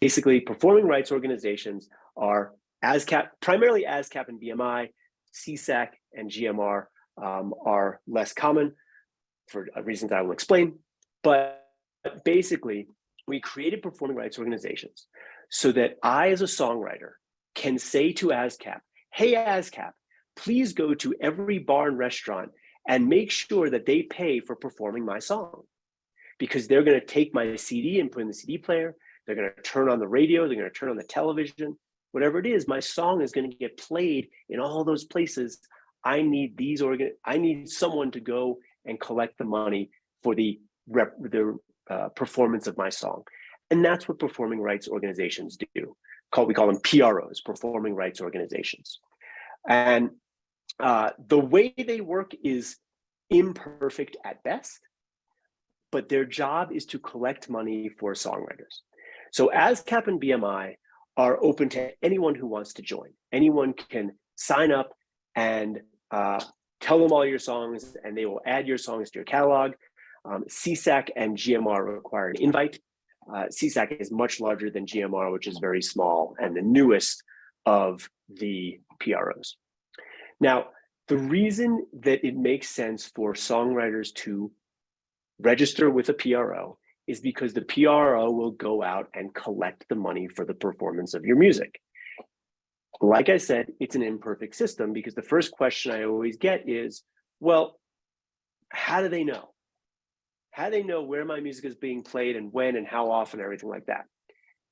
Basically, performing rights organizations are ASCAP, primarily ASCAP and BMI. SESAC and GMR are less common for reasons I will explain. But basically, we created performing rights organizations so that I, as a songwriter, can say to ASCAP, hey, ASCAP, please go to every bar and restaurant and make sure that they pay for performing my song. Because they're going to take my CD and put in the CD player. They're going to turn on the radio. They're going to turn on the television. Whatever it is, my song is going to get played in all those places. I need someone to go and collect the money for the performance of my song. And that's what performing rights organizations do. We call them PROs, performing rights organizations. And the way they work is imperfect at best, but their job is to collect money for songwriters. So ASCAP and BMI are open to anyone who wants to join. Anyone can sign up and tell them all your songs, and they will add your songs to your catalog. SESAC and GMR require an invite. SESAC is much larger than GMR, which is very small and the newest of the PROs. Now, the reason that it makes sense for songwriters to register with a PRO is because the PRO will go out and collect the money for the performance of your music. Like I said, it's an imperfect system because the first question I always get is, well, how do they know? How do they know where my music is being played and when and how often, everything like that?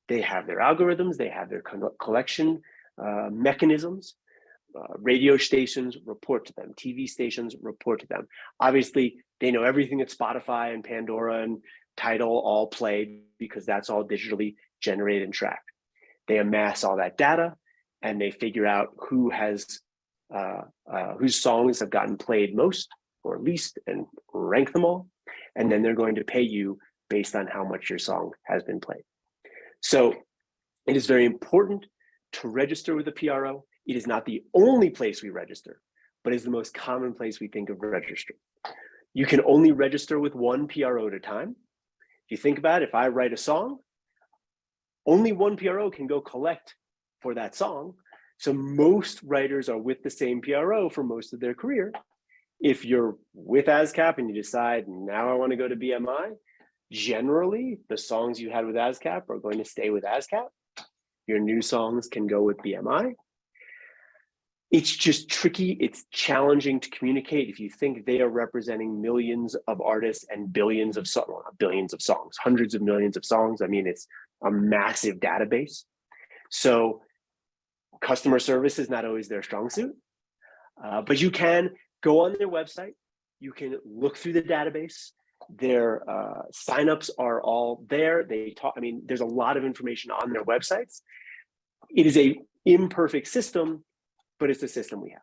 They have their algorithms, they have their collection mechanisms. Radio stations report to them, TV stations report to them. Obviously, they know everything that Spotify and Pandora and Tidal all play because that's all digitally generated and tracked. They amass all that data and they figure out who has whose songs have gotten played most or least and rank them all. And then they're going to pay you based on how much your song has been played. So it is very important to register with a PRO. It is not the only place we register, but is the most common place we think of registering. You can only register with one PRO at a time. If you think about it, if I write a song, only one PRO can go collect for that song. So most writers are with the same PRO for most of their career. If you're with ASCAP and you decide, now I want to go to BMI, generally the songs you had with ASCAP are going to stay with ASCAP. Your new songs can go with BMI. It's just tricky. It's challenging to communicate. If you think they are representing millions of artists and billions of songs, hundreds of millions of songs, I mean, it's a massive database. So customer service is not always their strong suit, but you can go on their website. You can look through the database. Their signups are all there. There's a lot of information on their websites. It is a imperfect system, but it's the system we have.